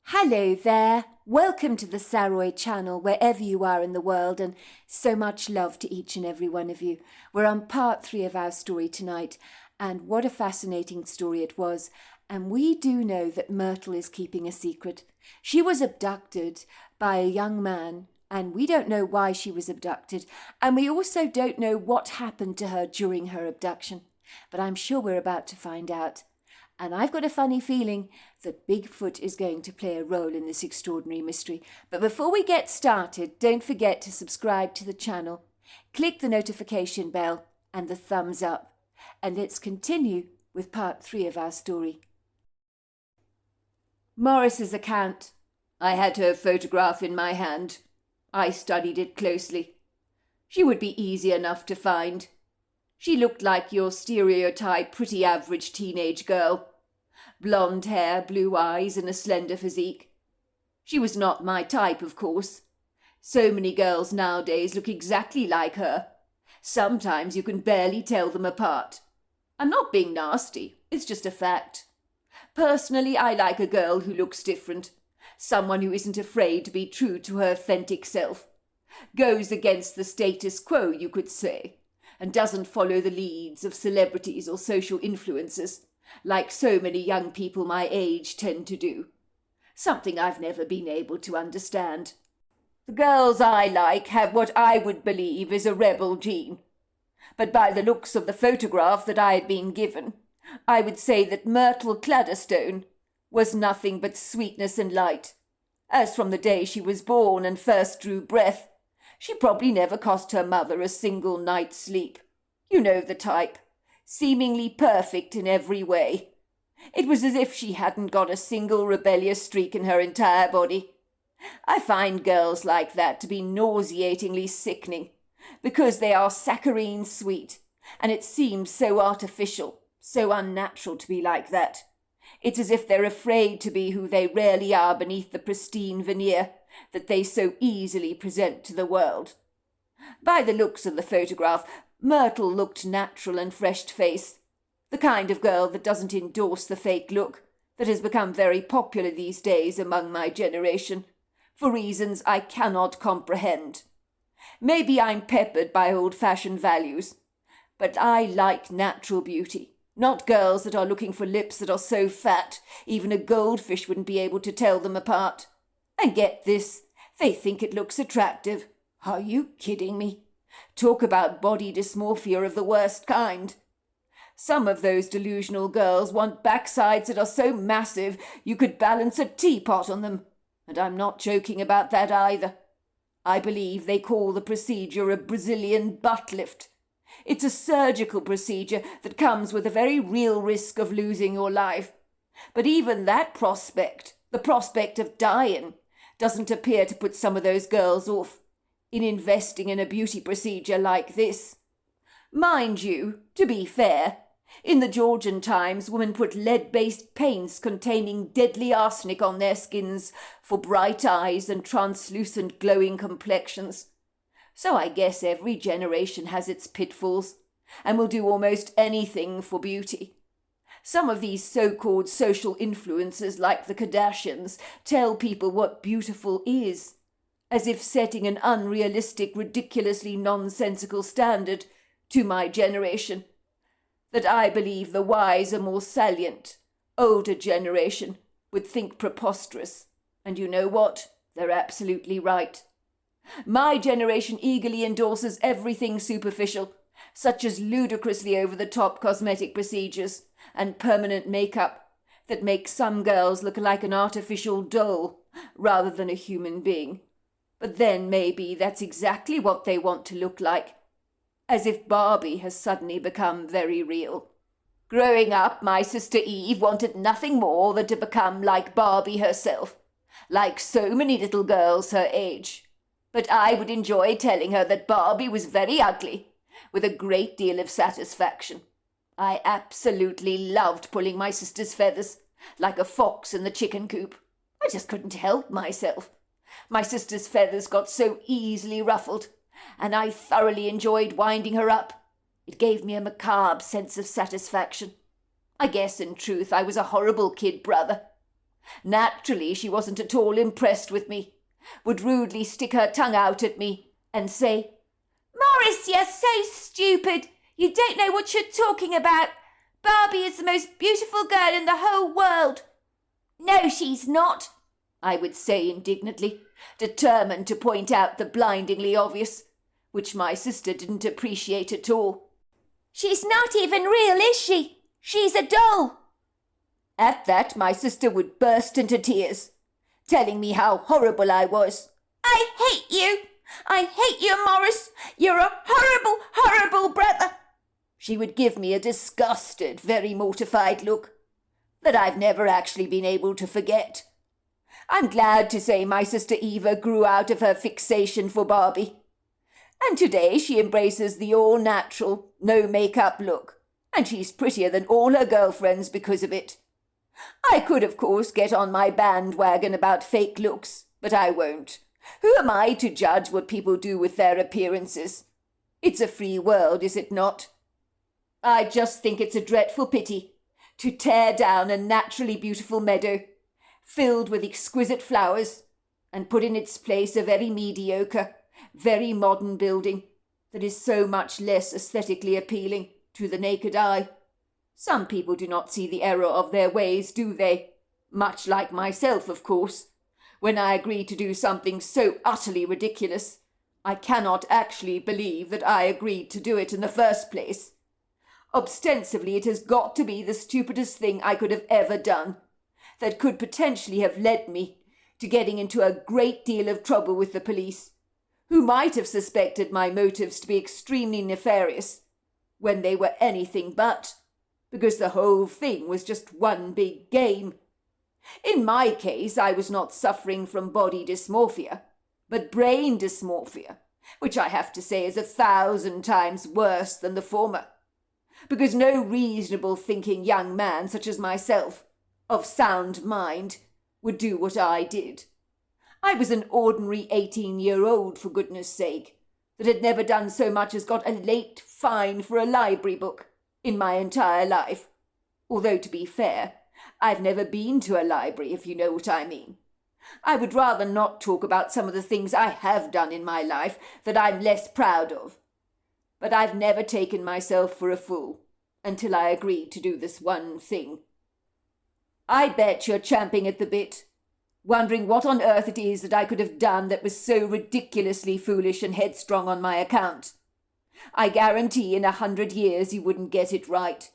Hello there. Welcome to the Saroy channel, wherever you are in the world, and so much love to each and every one of you. We're on part 3 of our story tonight, and what a fascinating story it was. And we do know that Myrtle is keeping a secret. She was abducted by a young man, and we don't know why she was abducted, and we also don't know what happened to her during her abduction. But I'm sure we're about to find out. And I've got a funny feeling that Bigfoot is going to play a role in this extraordinary mystery. But before we get started, don't forget to subscribe to the channel, click the notification bell and the thumbs up. And let's continue with part 3 of our story. Morris's account. I had her photograph in my hand. I studied it closely. She would be easy enough to find. She looked like your stereotype pretty average teenage girl. Blonde hair, blue eyes, and a slender physique. She was not my type, of course. So many girls nowadays look exactly like her. Sometimes you can barely tell them apart. I'm not being nasty, it's just a fact. Personally, I like a girl who looks different. Someone who isn't afraid to be true to her authentic self. Goes against the status quo, you could say. And doesn't follow the leads of celebrities or social influencers, like so many young people my age tend to do. Something I've never been able to understand. The girls I like have what I would believe is a rebel gene. But by the looks of the photograph that I had been given, I would say that Myrtle Cladderstone was nothing but sweetness and light. As from the day she was born and first drew breath, she probably never cost her mother a single night's sleep. You know the type. Seemingly perfect in every way. It was as if she hadn't got a single rebellious streak in her entire body. I find girls like that to be nauseatingly sickening, because they are saccharine sweet, and it seems so artificial, so unnatural to be like that. It's as if they're afraid to be who they really are beneath the pristine veneer that they so easily present to the world. By the looks of the photograph, Myrtle looked natural and fresh-faced, the kind of girl that doesn't endorse the fake look that has become very popular these days among my generation, for reasons I cannot comprehend. Maybe I'm peppered by old-fashioned values, but I like natural beauty, not girls that are looking for lips that are so fat even a goldfish wouldn't be able to tell them apart. And get this, they think it looks attractive. Are you kidding me? Talk about body dysmorphia of the worst kind. Some of those delusional girls want backsides that are so massive you could balance a teapot on them. And I'm not joking about that either. I believe they call the procedure a Brazilian butt lift. It's a surgical procedure that comes with a very real risk of losing your life. But even that prospect, the prospect of dying, doesn't appear to put some of those girls off in investing in a beauty procedure like this. Mind you, to be fair, in the Georgian times women put lead-based paints containing deadly arsenic on their skins for bright eyes and translucent glowing complexions. So I guess every generation has its pitfalls, and will do almost anything for beauty. Some of these so-called social influencers like the Kardashians tell people what beautiful is, as if setting an unrealistic, ridiculously nonsensical standard to my generation, that I believe the wiser, more salient, older generation would think preposterous. And you know what? They're absolutely right. My generation eagerly endorses everything superficial, such as ludicrously over-the-top cosmetic procedures and permanent makeup that make some girls look like an artificial doll rather than a human being. But then maybe that's exactly what they want to look like, as if Barbie has suddenly become very real. Growing up, my sister Eve wanted nothing more than to become like Barbie herself, like so many little girls her age. But I would enjoy telling her that Barbie was very ugly, with a great deal of satisfaction. I absolutely loved pulling my sister's feathers, like a fox in the chicken coop. I just couldn't help myself. My sister's feathers got so easily ruffled, and I thoroughly enjoyed winding her up. It gave me a macabre sense of satisfaction. I guess, in truth, I was a horrible kid brother. Naturally, she wasn't at all impressed with me, would rudely stick her tongue out at me and say, "Morris, you're so stupid. You don't know what you're talking about. Barbie is the most beautiful girl in the whole world." "No, she's not," I would say indignantly, determined to point out the blindingly obvious, which my sister didn't appreciate at all. "She's not even real, is she? She's a doll." At that, my sister would burst into tears, telling me how horrible I was. "I hate you! I hate you, Morris! You're a horrible, horrible brother!" She would give me a disgusted, very mortified look that I've never actually been able to forget. I'm glad to say my sister Eva grew out of her fixation for Barbie, and today she embraces the all-natural, no-makeup look, and she's prettier than all her girlfriends because of it. I could, of course, get on my bandwagon about fake looks, but I won't. Who am I to judge what people do with their appearances? It's a free world, is it not? I just think it's a dreadful pity to tear down a naturally beautiful meadow, filled with exquisite flowers, and put in its place a very mediocre, very modern building that is so much less aesthetically appealing to the naked eye. Some people do not see the error of their ways, do they? Much like myself, of course. When I agree to do something so utterly ridiculous, I cannot actually believe that I agreed to do it in the first place. Ostensibly, it has got to be the stupidest thing I could have ever done, that could potentially have led me to getting into a great deal of trouble with the police, who might have suspected my motives to be extremely nefarious, when they were anything but, because the whole thing was just one big game. In my case, I was not suffering from body dysmorphia, but brain dysmorphia, which I have to say is 1,000 times worse than the former, because no reasonable thinking young man such as myself, of sound mind, would do what I did. I was an ordinary 18-year-old, for goodness sake, that had never done so much as got a late fine for a library book in my entire life, although, to be fair, I've never been to a library, if you know what I mean. I would rather not talk about some of the things I have done in my life that I'm less proud of. But I've never taken myself for a fool until I agreed to do this one thing. I bet you're champing at the bit, wondering what on earth it is that I could have done that was so ridiculously foolish and headstrong on my account. I guarantee in 100 years you wouldn't get it right.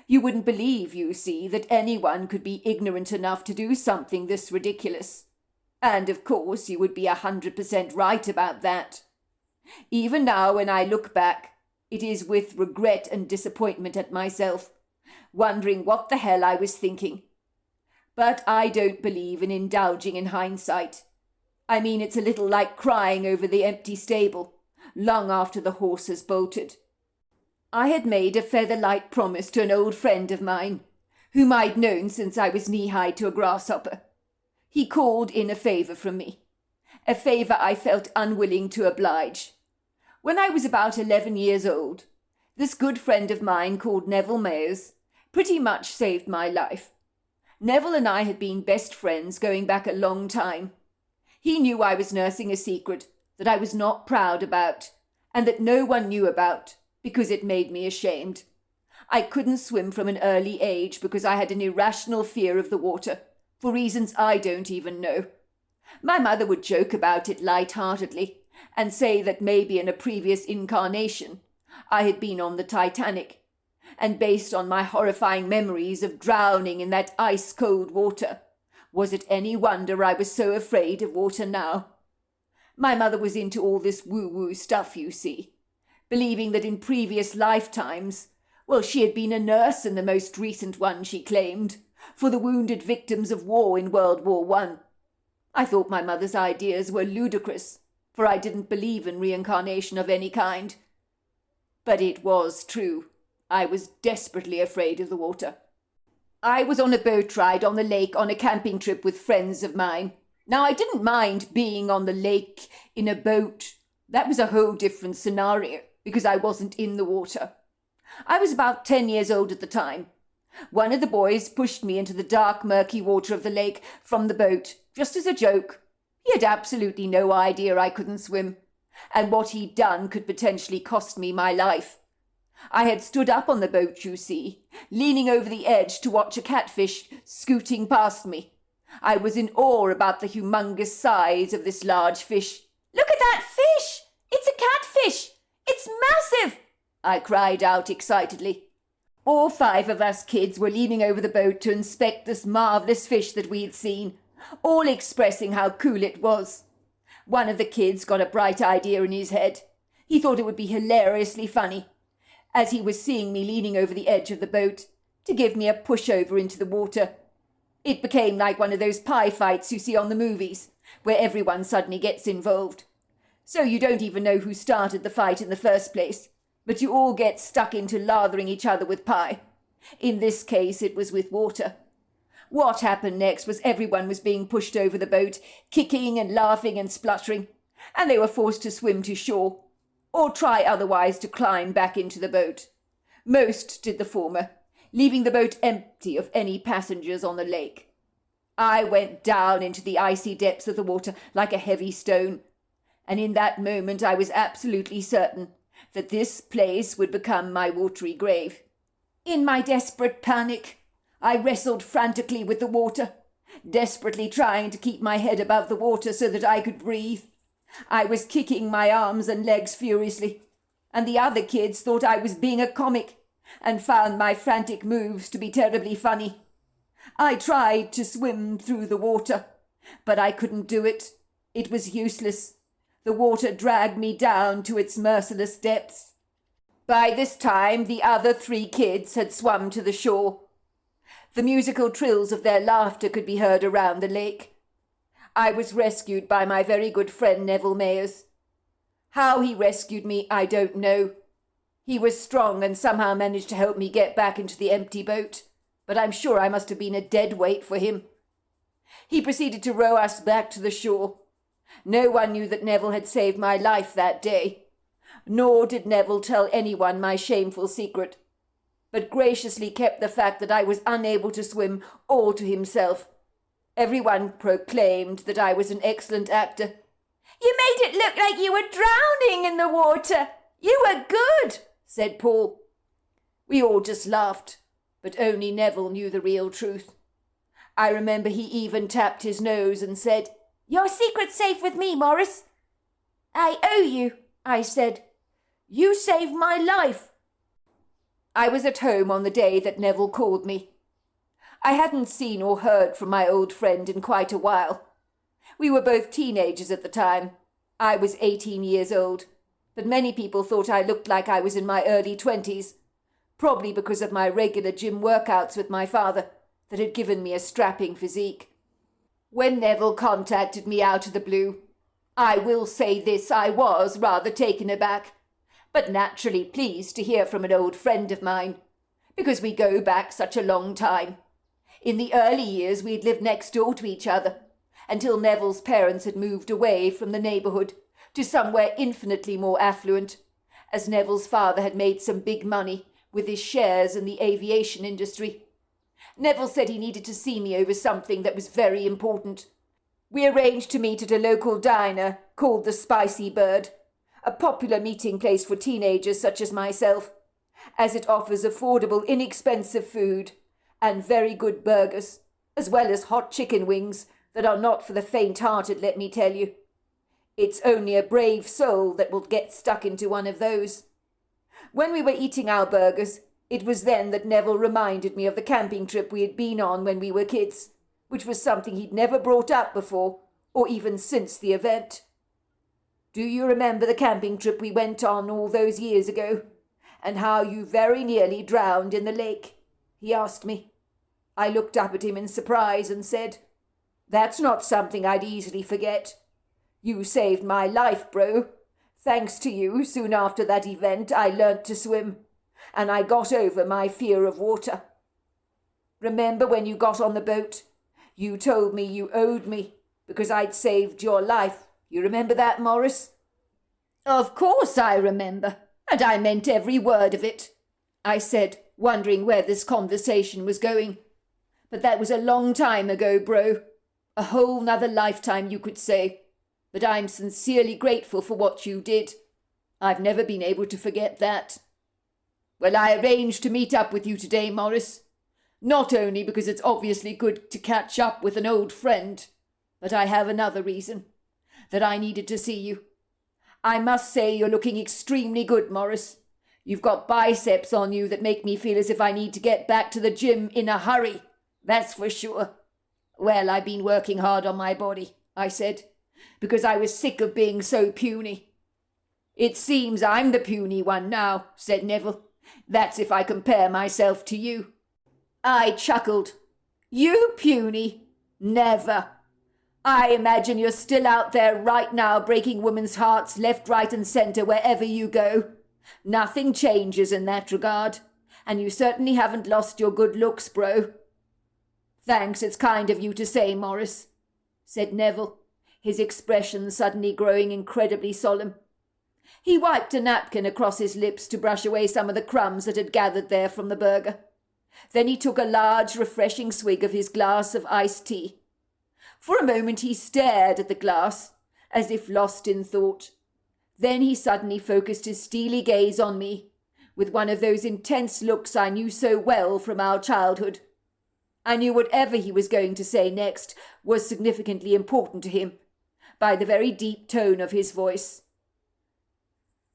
You wouldn't believe, you see, that anyone could be ignorant enough to do something this ridiculous. And, of course, you would be 100% right about that. Even now, when I look back, it is with regret and disappointment at myself, wondering what the hell I was thinking. But I don't believe in indulging in hindsight. I mean, it's a little like crying over the empty stable, long after the horse has bolted. I had made a feather-light promise to an old friend of mine, whom I'd known since I was knee-high to a grasshopper. He called in a favour from me, a favour I felt unwilling to oblige. When I was about 11 years old, this good friend of mine called Neville Mayers pretty much saved my life. Neville and I had been best friends going back a long time. He knew I was nursing a secret that I was not proud about, and that no one knew about, because it made me ashamed. I couldn't swim from an early age because I had an irrational fear of the water, for reasons I don't even know. My mother would joke about it light-heartedly, and say that maybe in a previous incarnation I had been on the Titanic, and based on my horrifying memories of drowning in that ice-cold water, was it any wonder I was so afraid of water now? My mother was into all this woo-woo stuff, you see, believing that in previous lifetimes, well, she had been a nurse in the most recent one, she claimed, for the wounded victims of war in World War I. I thought my mother's ideas were ludicrous, for I didn't believe in reincarnation of any kind. But it was true. I was desperately afraid of the water. I was on a boat ride on the lake on a camping trip with friends of mine. Now, I didn't mind being on the lake in a boat. That was a whole different scenario, because I wasn't in the water. I was about 10 years old at the time, One of the boys pushed me into the dark, murky water of the lake from the boat, just as a joke. He had absolutely no idea I couldn't swim, and what he'd done could potentially cost me my life. I had stood up on the boat, you see, leaning over the edge to watch a catfish scooting past me. I was in awe about the humongous size of this large fish. "Look at that fish! It's a catfish! It's massive!" I cried out excitedly. All 5 of us kids were leaning over the boat to inspect this marvellous fish that we had seen, all expressing how cool it was. One of the kids got a bright idea in his head. He thought it would be hilariously funny, as he was seeing me leaning over the edge of the boat, to give me a pushover into the water. It became like one of those pie fights you see on the movies, where everyone suddenly gets involved. So you don't even know who started the fight in the first place, but you all get stuck into lathering each other with pie. In this case, it was with water. What happened next was everyone was being pushed over the boat, kicking and laughing and spluttering, and they were forced to swim to shore, or try otherwise to climb back into the boat. Most did the former, leaving the boat empty of any passengers on the lake. I went down into the icy depths of the water like a heavy stone, and in that moment I was absolutely certain that this place would become my watery grave. In my desperate panic, I wrestled frantically with the water, desperately trying to keep my head above the water so that I could breathe. I was kicking my arms and legs furiously, and the other kids thought I was being a comic and found my frantic moves to be terribly funny. I tried to swim through the water, but I couldn't do it. It was useless. The water dragged me down to its merciless depths. By this time, the other 3 kids had swum to the shore. The musical trills of their laughter could be heard around the lake. I was rescued by my very good friend Neville Mayers. How he rescued me, I don't know. He was strong and somehow managed to help me get back into the empty boat, but I'm sure I must have been a dead weight for him. He proceeded to row us back to the shore. No one knew that Neville had saved my life that day, nor did Neville tell anyone my shameful secret, but graciously kept the fact that I was unable to swim all to himself. Everyone proclaimed that I was an excellent actor. "You made it look like you were drowning in the water. You were good," said Paul. We all just laughed, but only Neville knew the real truth. I remember he even tapped his nose and said, "Your secret's safe with me, Morris." "I owe you," I said. "You saved my life." I was at home on the day that Neville called me. I hadn't seen or heard from my old friend in quite a while. We were both teenagers at the time. I was 18 years old, but many people thought I looked like I was in my early 20s, probably because of my regular gym workouts with my father that had given me a strapping physique. When Neville contacted me out of the blue, I will say this, I was rather taken aback, but naturally pleased to hear from an old friend of mine, because we go back such a long time. In the early years we'd lived next door to each other, until Neville's parents had moved away from the neighbourhood to somewhere infinitely more affluent, as Neville's father had made some big money with his shares in the aviation industry. Neville said he needed to see me over something that was very important. We arranged to meet at a local diner called the Spicy Bird, a popular meeting place for teenagers such as myself, as it offers affordable, inexpensive food and very good burgers, as well as hot chicken wings that are not for the faint-hearted, let me tell you. It's only a brave soul that will get stuck into one of those. When we were eating our burgers, it was then that Neville reminded me of the camping trip we had been on when we were kids, which was something he'd never brought up before, or even since the event. "Do you remember the camping trip we went on all those years ago, and how you very nearly drowned in the lake?" he asked me. I looked up at him in surprise and said, "That's not something I'd easily forget. You saved my life, bro. Thanks to you, soon after that event, I learnt to swim, and I got over my fear of water. Remember when you got on the boat? You told me you owed me because I'd saved your life. You remember that, Morris?" "Of course I remember, and I meant every word of it," I said, wondering where this conversation was going. But that was a long time ago, bro. A whole nother lifetime, you could say. But I'm sincerely grateful for what you did. I've never been able to forget that. Well, I arranged to meet up with you today, Morris. Not only because it's obviously good to catch up with an old friend, but I have another reason. That I needed to see you. I must say you're looking extremely good, Morris. You've got biceps on you that make me feel as if I need to get back to the gym in a hurry. That's for sure. Well, I've been working hard on my body, I said, because I was sick of being so puny. It seems I'm the puny one now, said Neville. That's if I compare myself to you. I chuckled. You puny? Never. I imagine you're still out there right now breaking women's hearts left, right and centre wherever you go. Nothing changes in that regard, and you certainly haven't lost your good looks, bro. Thanks, it's kind of you to say, Morris, said Neville, his expression suddenly growing incredibly solemn. He wiped a napkin across his lips to brush away some of the crumbs that had gathered there from the burger. Then he took a large, refreshing swig of his glass of iced tea. For a moment he stared at the glass, as if lost in thought. Then he suddenly focused his steely gaze on me, with one of those intense looks I knew so well from our childhood. I knew whatever he was going to say next was significantly important to him, by the very deep tone of his voice.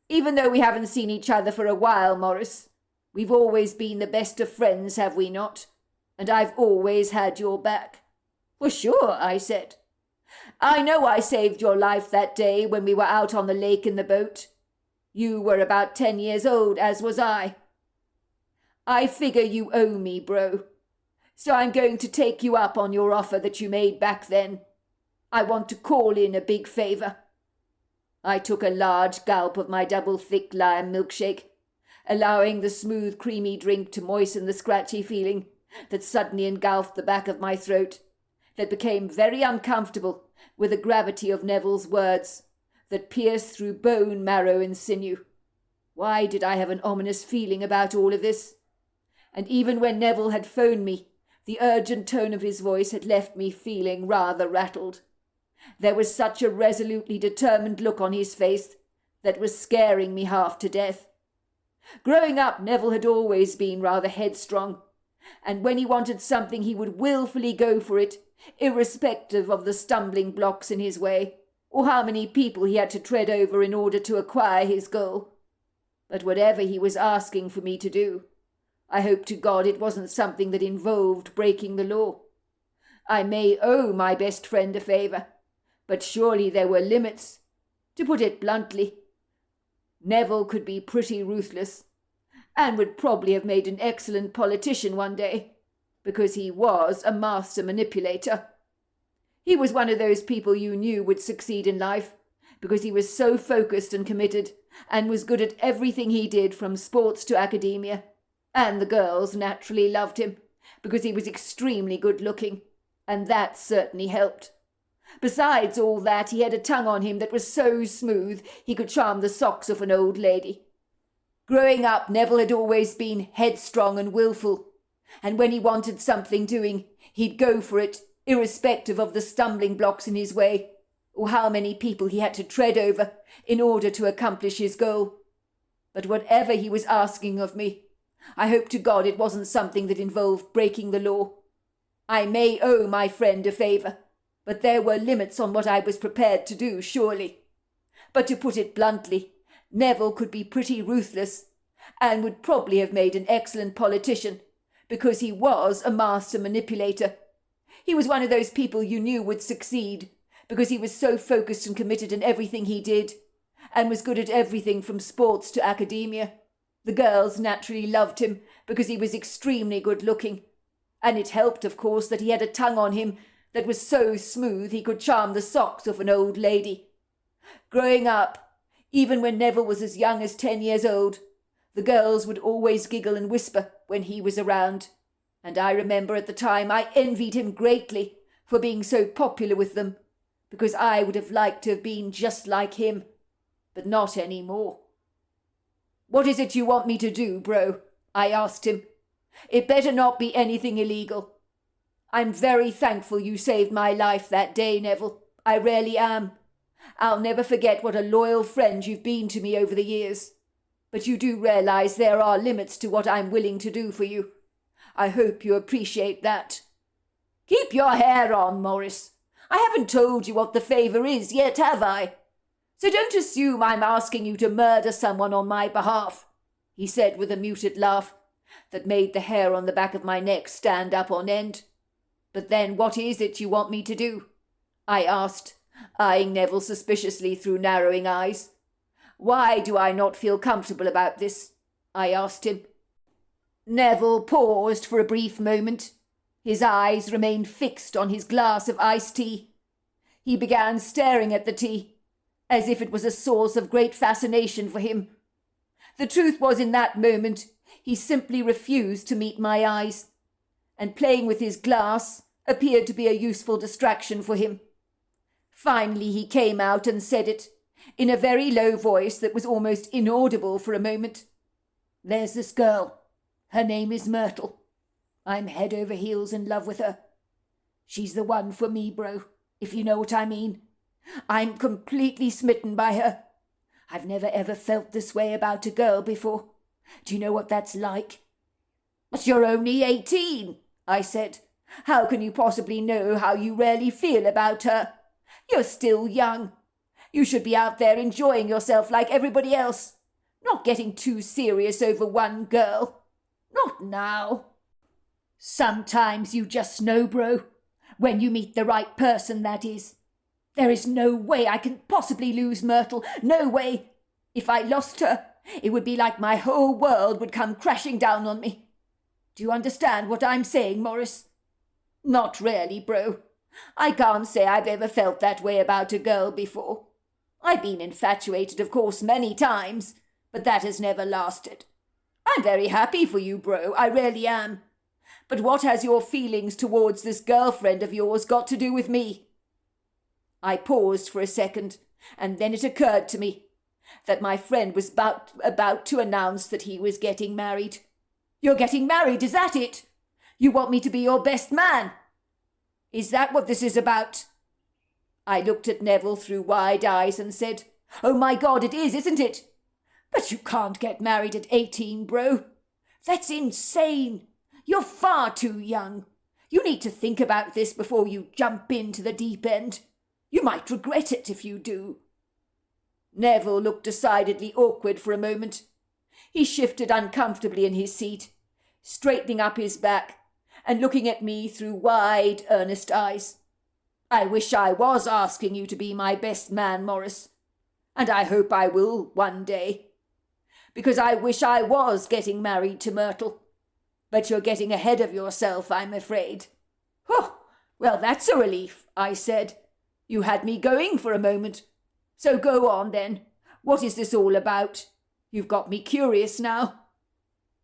Even though we haven't seen each other for a while, Morris, we've always been the best of friends, have we not? And I've always had your back. For sure, I said. I know I saved your life that day when we were out on the lake in the boat. You were about 10 years old, as was I. I figure you owe me, bro. So I'm going to take you up on your offer that you made back then. I want to call in a big favour. I took a large gulp of my double thick lime milkshake, allowing the smooth, creamy drink to moisten the scratchy feeling that suddenly engulfed the back of my throat, that became very uncomfortable with the gravity of Neville's words, that pierced through bone, marrow and sinew. Why did I have an ominous feeling about all of this? And even when Neville had phoned me, the urgent tone of his voice had left me feeling rather rattled. There was such a resolutely determined look on his face that was scaring me half to death. Growing up, Neville had always been rather headstrong, and when he wanted something he would willfully go for it, irrespective of the stumbling blocks in his way, or how many people he had to tread over in order to acquire his goal. But whatever he was asking for me to do, I hope to God it wasn't something that involved breaking the law. I may owe my best friend a favour, but surely there were limits. To put it bluntly, Neville could be pretty ruthless, and would probably have made an excellent politician one day, because he was a master manipulator. He was one of those people you knew would succeed in life, because he was so focused and committed, and was good at everything he did from sports to academia. And the girls naturally loved him, because he was extremely good-looking, and that certainly helped. Besides all that, he had a tongue on him that was so smooth he could charm the socks off an old lady. Growing up, Neville had always been headstrong and willful, and when he wanted something doing, he'd go for it, irrespective of the stumbling blocks in his way, or how many people he had to tread over in order to accomplish his goal. But whatever he was asking of me, I hope to God it wasn't something that involved breaking the law. I may owe my friend a favour, but there were limits on what I was prepared to do, surely. But to put it bluntly, Neville could be pretty ruthless, and would probably have made an excellent politician, because he was a master manipulator. He was one of those people you knew would succeed, because he was so focused and committed in everything he did, and was good at everything from sports to academia. The girls naturally loved him because he was extremely good-looking, and it helped, of course, that he had a tongue on him that was so smooth he could charm the socks off an old lady. Growing up, even when Neville was as young as 10 years old, the girls would always giggle and whisper when he was around, and I remember at the time I envied him greatly for being so popular with them, because I would have liked to have been just like him, but not any more. "What is it you want me to do, bro?" I asked him, It better not be anything illegal. I'm very thankful you saved my life that day, Neville. I really am. I'll never forget what a loyal friend you've been to me over the years. But you do realize there are limits to what I'm willing to do for you. I hope you appreciate that. Keep your hair on, Morris. I haven't told you what the favour is yet, have I? So don't assume I'm asking you to murder someone on my behalf, he said with a muted laugh that made the hair on the back of my neck stand up on end. But then what is it you want me to do? I asked, eyeing Neville suspiciously through narrowing eyes. Why do I not feel comfortable about this? I asked him. Neville paused for a brief moment. His eyes remained fixed on his glass of iced tea. He began staring at the tea, as if it was a source of great fascination for him. The truth was, in that moment, he simply refused to meet my eyes, and playing with his glass appeared to be a useful distraction for him. Finally he came out and said it, in a very low voice that was almost inaudible for a moment. There's this girl. Her name is Myrtle. I'm head over heels in love with her. She's the one for me, bro, if you know what I mean. I'm completely smitten by her. I've never ever felt this way about a girl before. Do you know what that's like? But you're only 18, I said. How can you possibly know how you really feel about her? You're still young. You should be out there enjoying yourself like everybody else, not getting too serious over one girl. Not now. Sometimes you just know, bro. When you meet the right person, that is. There is no way I can possibly lose Myrtle. No way. If I lost her, it would be like my whole world would come crashing down on me. Do you understand what I'm saying, Morris? Not really, bro. I can't say I've ever felt that way about a girl before. I've been infatuated, of course, many times, but that has never lasted. I'm very happy for you, bro. I really am. But what has your feelings towards this girlfriend of yours got to do with me? I paused for a second, and then it occurred to me that my friend was about to announce that he was getting married. You're getting married, is that it? You want me to be your best man? Is that what this is about? I looked at Neville through wide eyes and said, Oh my God, it is, isn't it? But you can't get married at 18, bro. That's insane. You're far too young. You need to think about this before you jump into the deep end. You might regret it if you do. Neville looked decidedly awkward for a moment. He shifted uncomfortably in his seat, straightening up his back and looking at me through wide, earnest eyes. I wish I was asking you to be my best man, Morris, and I hope I will one day, because I wish I was getting married to Myrtle. But you're getting ahead of yourself, I'm afraid. Oh, well, that's a relief, I said. You had me going for a moment. So go on, then. What is this all about? You've got me curious now.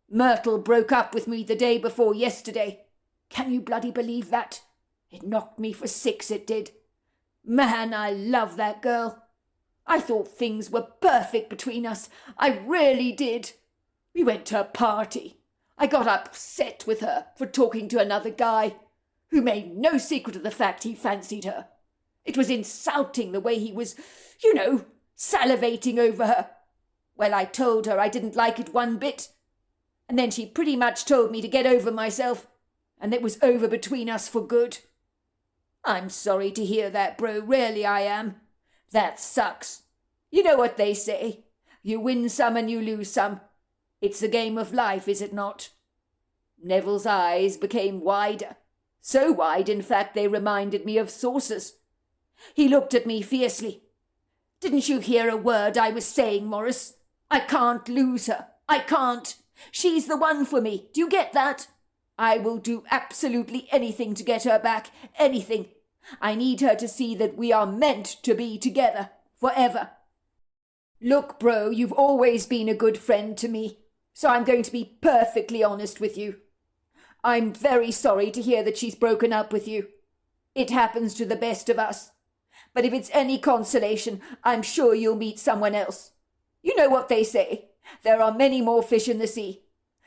Myrtle broke up with me the day before yesterday. Can you bloody believe that? It knocked me for 6, it did. Man, I love that girl. I thought things were perfect between us. I really did. We went to a party. I got upset with her for talking to another guy who made no secret of the fact he fancied her. It was insulting the way he was, salivating over her. Well, I told her I didn't like it one bit. And then she pretty much told me to get over myself, and it was over between us for good. I'm sorry to hear that, bro, really I am. That sucks. You know what they say. You win some and you lose some. It's the game of life, is it not? Neville's eyes became wider. So wide, in fact, they reminded me of saucers. He looked at me fiercely. Didn't you hear a word I was saying, Morris? I can't lose her. I can't. She's the one for me. Do you get that? I will do absolutely anything to get her back. Anything. I need her to see that we are meant to be together. Forever. Look, bro, you've always been a good friend to me, so I'm going to be perfectly honest with you. I'm very sorry to hear that she's broken up with you. It happens to the best of us. But if it's any consolation, I'm sure you'll meet someone else. You know what they say. There are many more fish in the sea.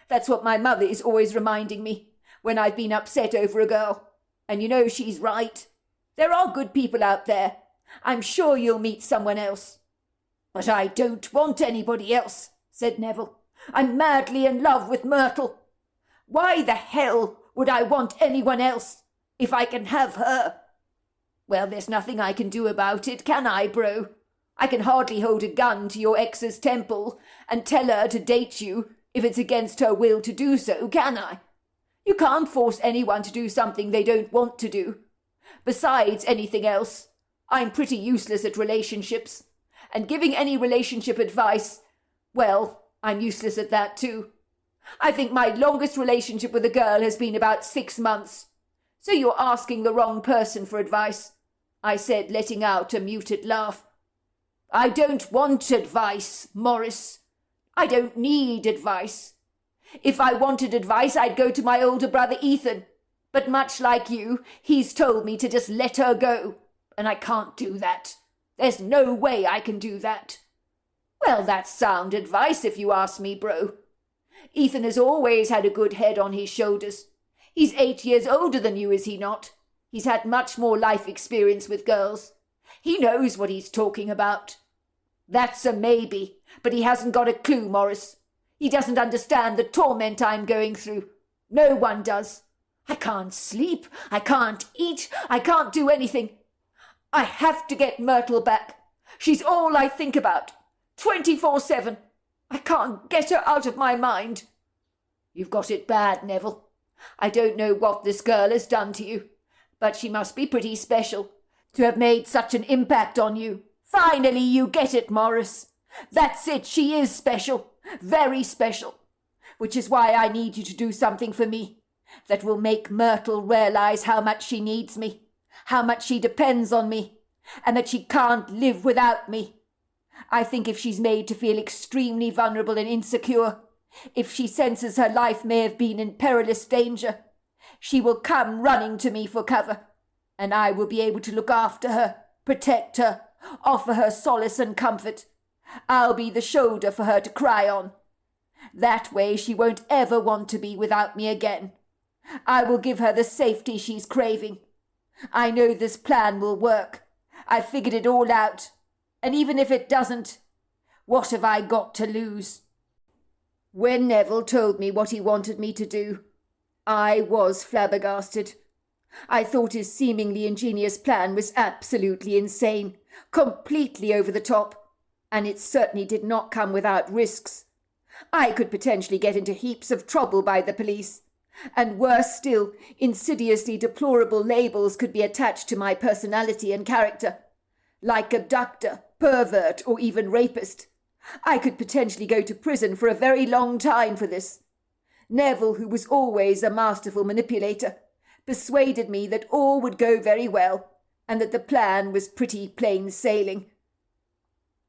That's what my mother is always reminding me when I've been upset over a girl. And you know she's right. There are good people out there. I'm sure you'll meet someone else." "But I don't want anybody else," said Neville. "I'm madly in love with Myrtle. Why the hell would I want anyone else if I can have her?" "Well, there's nothing I can do about it, can I, bro? I can hardly hold a gun to your ex's temple and tell her to date you if it's against her will to do so, can I? You can't force anyone to do something they don't want to do. Besides anything else, I'm pretty useless at relationships, and giving any relationship advice, well, I'm useless at that too. I think my longest relationship with a girl has been about 6 months. So you're asking the wrong person for advice," I said, letting out a muted laugh. "I don't want advice, Morris. I don't need advice. If I wanted advice, I'd go to my older brother Ethan. But much like you, he's told me to just let her go. And I can't do that. There's no way I can do that." "Well, that's sound advice if you ask me, bro. Ethan has always had a good head on his shoulders. He's 8 years older than you, is he not? He's had much more life experience with girls. He knows what he's talking about." "That's a maybe, but he hasn't got a clue, Morris. He doesn't understand the torment I'm going through. No one does. I can't sleep. I can't eat. I can't do anything. I have to get Myrtle back. She's all I think about. 24/7. I can't get her out of my mind." "You've got it bad, Neville. I don't know what this girl has done to you, but she must be pretty special to have made such an impact on you. Finally you get it, Morris. That's it, she is special. Very special. Which is why I need you to do something for me that will make Myrtle realize how much she needs me, how much she depends on me, and that she can't live without me. I think if she's made to feel extremely vulnerable and insecure, if she senses her life may have been in perilous danger, she will come running to me for cover, and I will be able to look after her, protect her, offer her solace and comfort. I'll be the shoulder for her to cry on. That way she won't ever want to be without me again. I will give her the safety she's craving. I know this plan will work. I've figured it all out. And even if it doesn't, what have I got to lose?" When Neville told me what he wanted me to do, I was flabbergasted. I thought his seemingly ingenious plan was absolutely insane, completely over the top, and it certainly did not come without risks. I could potentially get into heaps of trouble by the police, and worse still, insidiously deplorable labels could be attached to my personality and character, like abductor, pervert, or even rapist. I could potentially go to prison for a very long time for this. Neville, who was always a masterful manipulator, persuaded me that all would go very well, and that the plan was pretty plain sailing.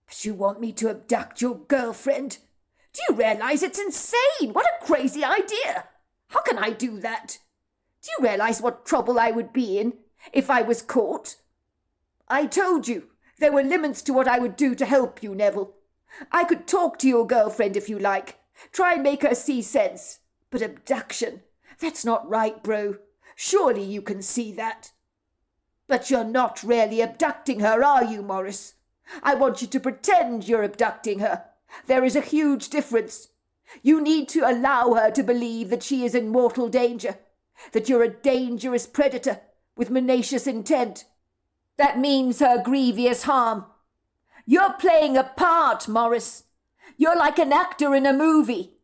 "But you want me to abduct your girlfriend? Do you realize it's insane? What a crazy idea! How can I do that? Do you realize what trouble I would be in if I was caught? I told you there were limits to what I would do to help you, Neville. I could talk to your girlfriend if you like, try and make her see sense. But abduction, that's not right, bro. Surely you can see that." "But you're not really abducting her, are you, Morris? I want you to pretend you're abducting her. There is a huge difference. You need to allow her to believe that she is in mortal danger, that you're a dangerous predator with malicious intent. That means her grievous harm. You're playing a part, Morris. You're like an actor in a movie.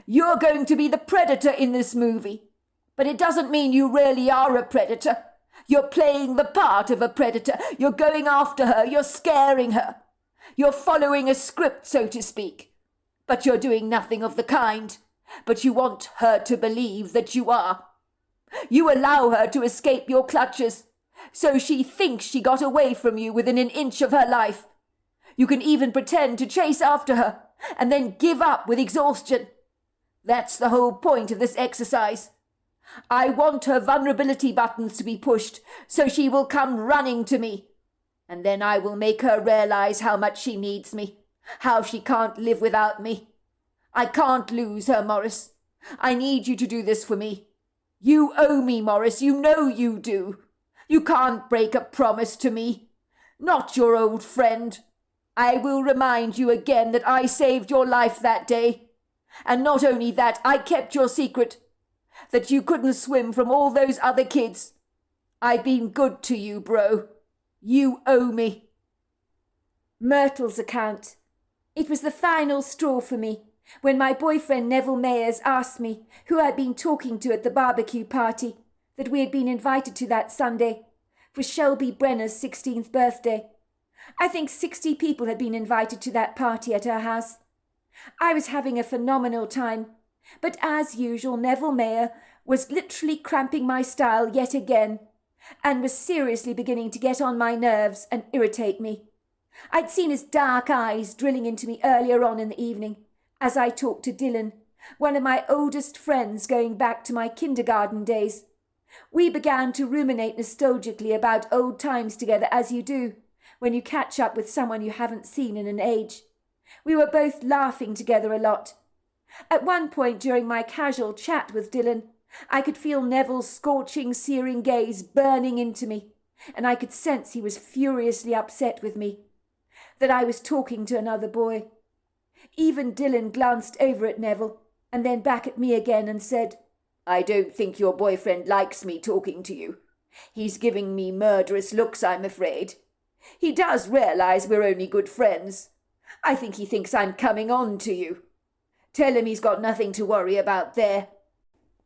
You're going to be the predator in this movie, but it doesn't mean you really are a predator. You're playing the part of a predator. You're going after her. You're scaring her. You're following a script, so to speak. But you're doing nothing of the kind. But you want her to believe that you are. You allow her to escape your clutches, so she thinks she got away from you within an inch of her life. You can even pretend to chase after her, and then give up with exhaustion. That's the whole point of this exercise. I want her vulnerability buttons to be pushed, so she will come running to me. And then I will make her realize how much she needs me, how she can't live without me. I can't lose her, Morris. I need you to do this for me. You owe me, Morris, you know you do. You can't break a promise to me. Not your old friend. I will remind you again that I saved your life that day. And not only that, I kept your secret. That you couldn't swim from all those other kids. I've been good to you, bro. You owe me. Myrtle's account. It was the final straw for me when my boyfriend Neville Mayers asked me who I'd been talking to at the barbecue party that we had been invited to that Sunday for Shelby Brenner's 16th birthday. I think 60 people had been invited to that party at her house. I was having a phenomenal time, but as usual Neville Mayer was literally cramping my style yet again and was seriously beginning to get on my nerves and irritate me. I'd seen his dark eyes drilling into me earlier on in the evening as I talked to Dylan, one of my oldest friends going back to my kindergarten days. We began to ruminate nostalgically about old times together, as you do when you catch up with someone you haven't seen in an age. We were both laughing together a lot. At one point during my casual chat with Dylan, I could feel Neville's scorching, searing gaze burning into me, and I could sense he was furiously upset with me, that I was talking to another boy. Even Dylan glanced over at Neville and then back at me again and said, I don't think your boyfriend likes me talking to you. He's giving me murderous looks, I'm afraid. He does realise we're only good friends. I think he thinks I'm coming on to you. Tell him he's got nothing to worry about there.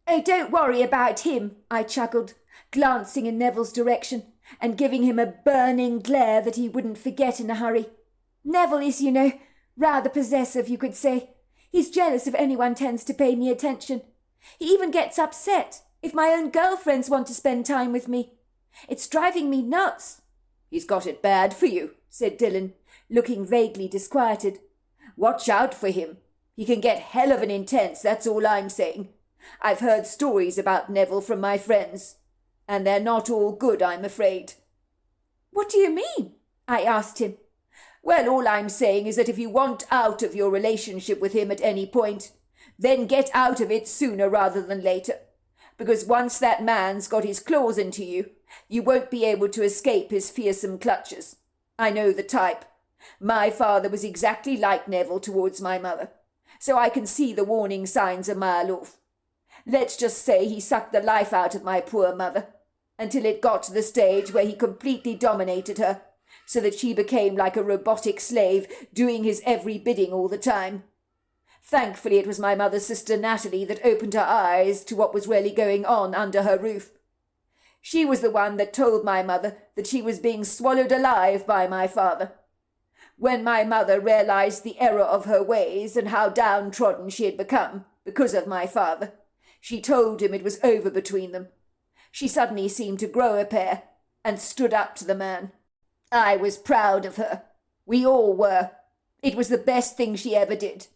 Oh, don't worry about him, I chuckled, glancing in Neville's direction and giving him a burning glare that he wouldn't forget in a hurry. Neville is, you know, rather possessive, you could say. He's jealous if anyone tends to pay me attention. He even gets upset if my own girlfriends want to spend time with me. It's driving me nuts. He's got it bad for you, said Dylan, looking vaguely disquieted. Watch out for him. He can get hell of an intense, that's all I'm saying. I've heard stories about Neville from my friends, and they're not all good, I'm afraid. What do you mean? I asked him. Well, all I'm saying is that if you want out of your relationship with him at any point, then get out of it sooner rather than later. Because once that man's got his claws into you, you won't be able to escape his fearsome clutches. I know the type. My father was exactly like Neville towards my mother, so I can see the warning signs a mile off. Let's just say he sucked the life out of my poor mother, until it got to the stage where he completely dominated her, so that she became like a robotic slave, doing his every bidding all the time. Thankfully, it was my mother's sister Natalie that opened her eyes to what was really going on under her roof. She was the one that told my mother that she was being swallowed alive by my father. When my mother realized the error of her ways and how downtrodden she had become because of my father, she told him it was over between them. She suddenly seemed to grow a pair and stood up to the man. I was proud of her. We all were. It was the best thing she ever did.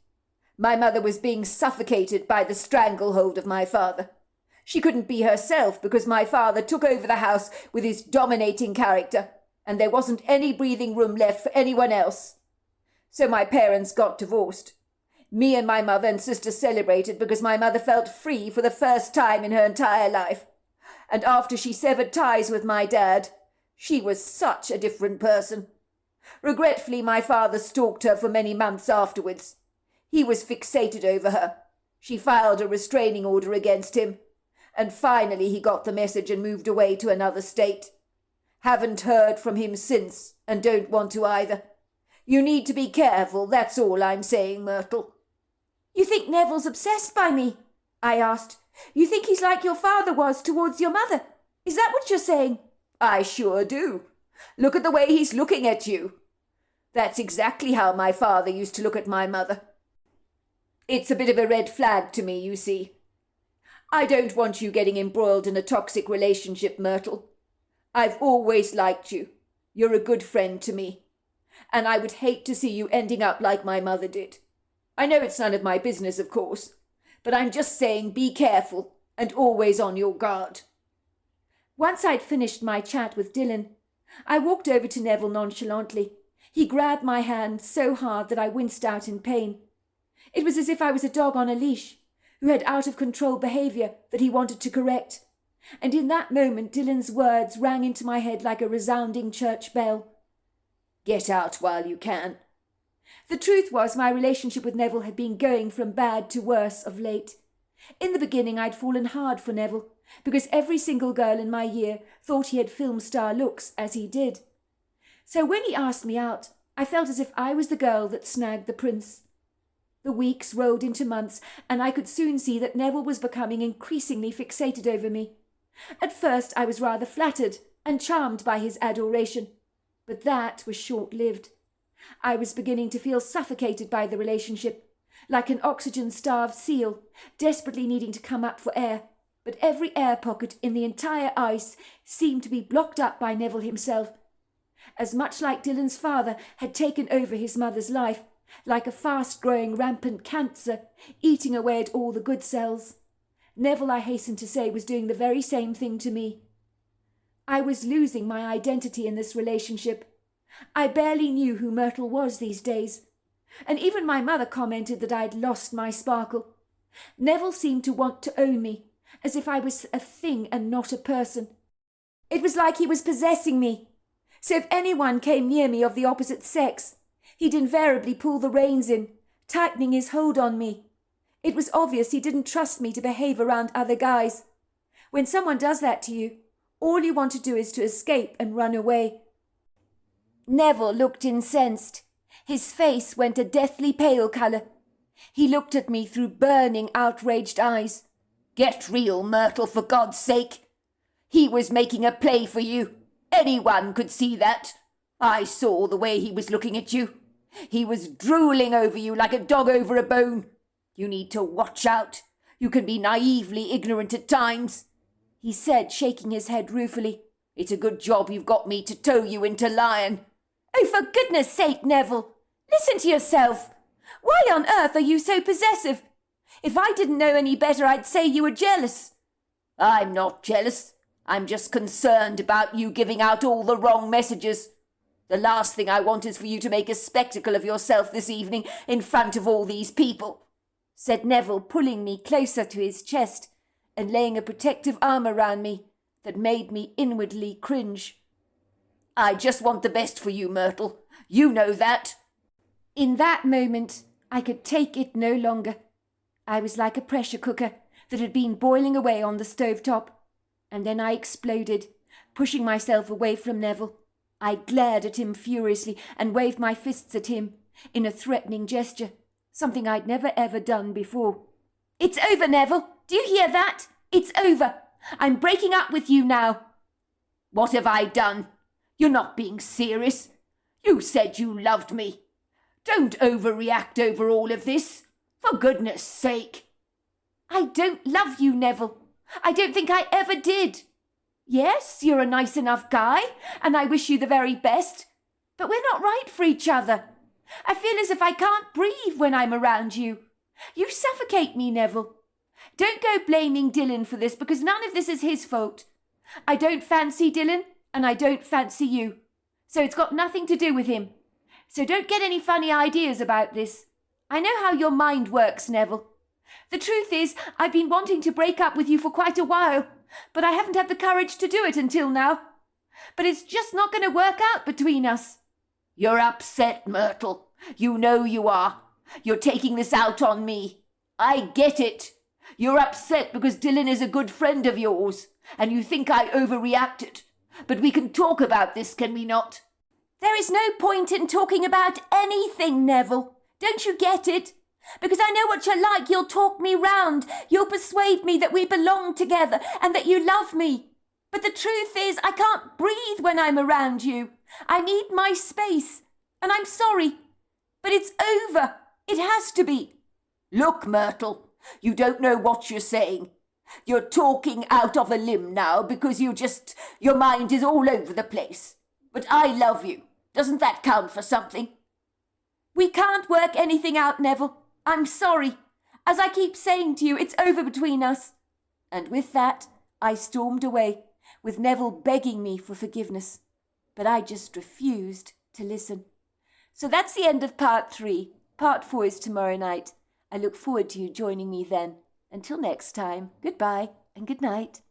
My mother was being suffocated by the stranglehold of my father. She couldn't be herself because my father took over the house with his dominating character, and there wasn't any breathing room left for anyone else. So my parents got divorced. Me and my mother and sister celebrated because my mother felt free for the first time in her entire life. And after she severed ties with my dad, she was such a different person. Regretfully, my father stalked her for many months afterwards. He was fixated over her. She filed a restraining order against him. And finally he got the message and moved away to another state. Haven't heard from him since, and don't want to either. You need to be careful, that's all I'm saying, Myrtle. You think Neville's obsessed by me? I asked. You think he's like your father was towards your mother? Is that what you're saying? I sure do. Look at the way he's looking at you. That's exactly how my father used to look at my mother. It's a bit of a red flag to me, you see. I don't want you getting embroiled in a toxic relationship, Myrtle. I've always liked you. You're a good friend to me. And I would hate to see you ending up like my mother did. I know it's none of my business, of course, but I'm just saying be careful and always on your guard. Once I'd finished my chat with Dylan, I walked over to Neville nonchalantly. He grabbed my hand so hard that I winced out in pain. It was as if I was a dog on a leash, who had out-of-control behaviour that he wanted to correct. And in that moment Dylan's words rang into my head like a resounding church bell. Get out while you can. The truth was my relationship with Neville had been going from bad to worse of late. In the beginning I'd fallen hard for Neville, because every single girl in my year thought he had film star looks, as he did. So when he asked me out, I felt as if I was the girl that snagged the prince. The weeks rolled into months, and I could soon see that Neville was becoming increasingly fixated over me. At first I was rather flattered and charmed by his adoration, but that was short-lived. I was beginning to feel suffocated by the relationship, like an oxygen-starved seal, desperately needing to come up for air, but every air pocket in the entire ice seemed to be blocked up by Neville himself. As much like Dylan's father had taken over his mother's life, like a fast-growing rampant cancer, eating away at all the good cells. Neville, I hasten to say, was doing the very same thing to me. I was losing my identity in this relationship. I barely knew who Myrtle was these days, and even my mother commented that I'd lost my sparkle. Neville seemed to want to own me, as if I was a thing and not a person. It was like he was possessing me, so if anyone came near me of the opposite sex, he'd invariably pull the reins in, tightening his hold on me. It was obvious he didn't trust me to behave around other guys. When someone does that to you, all you want to do is to escape and run away. Neville looked incensed. His face went a deathly pale colour. He looked at me through burning, outraged eyes. Get real, Myrtle, for God's sake. He was making a play for you. Anyone could see that. I saw the way he was looking at you. He was drooling over you like a dog over a bone. You need to watch out. You can be naively ignorant at times, he said, shaking his head ruefully. It's a good job you've got me to tow you into Lion. Oh, for goodness sake, Neville, listen to yourself. Why on earth are you so possessive? If I didn't know any better, I'd say you were jealous. I'm not jealous. I'm just concerned about you giving out all the wrong messages. The last thing I want is for you to make a spectacle of yourself this evening in front of all these people, said Neville, pulling me closer to his chest and laying a protective arm around me that made me inwardly cringe. I just want the best for you, Myrtle. You know that. In that moment, I could take it no longer. I was like a pressure cooker that had been boiling away on the stovetop, and then I exploded, pushing myself away from Neville. I glared at him furiously and waved my fists at him in a threatening gesture, something I'd never ever done before. It's over, Neville. Do you hear that? It's over. I'm breaking up with you now. What have I done? You're not being serious. You said you loved me. Don't overreact over all of this. For goodness sake. I don't love you, Neville. I don't think I ever did. Yes, you're a nice enough guy, and I wish you the very best. But we're not right for each other. I feel as if I can't breathe when I'm around you. You suffocate me, Neville. Don't go blaming Dylan for this, because none of this is his fault. I don't fancy Dylan, and I don't fancy you. So it's got nothing to do with him. So don't get any funny ideas about this. I know how your mind works, Neville. The truth is, I've been wanting to break up with you for quite a while, but I haven't had the courage to do it until now. But it's just not going to work out between us. You're upset, Myrtle. You know you are. You're taking this out on me. I get it. You're upset because Dylan is a good friend of yours, and you think I overreacted. But we can talk about this, can we not? There is no point in talking about anything, Neville. Don't you get it? Because I know what you're like. You'll talk me round. You'll persuade me that we belong together and that you love me. But the truth is, I can't breathe when I'm around you. I need my space. And I'm sorry. But it's over. It has to be. Look, Myrtle, you don't know what you're saying. You're talking out of a limb now because your mind is all over the place. But I love you. Doesn't that count for something? We can't work anything out, Neville. I'm sorry. As I keep saying to you, it's over between us. And with that, I stormed away, with Neville begging me for forgiveness. But I just refused to listen. So that's the end of part 3. Part 4 is tomorrow night. I look forward to you joining me then. Until next time, goodbye and good night.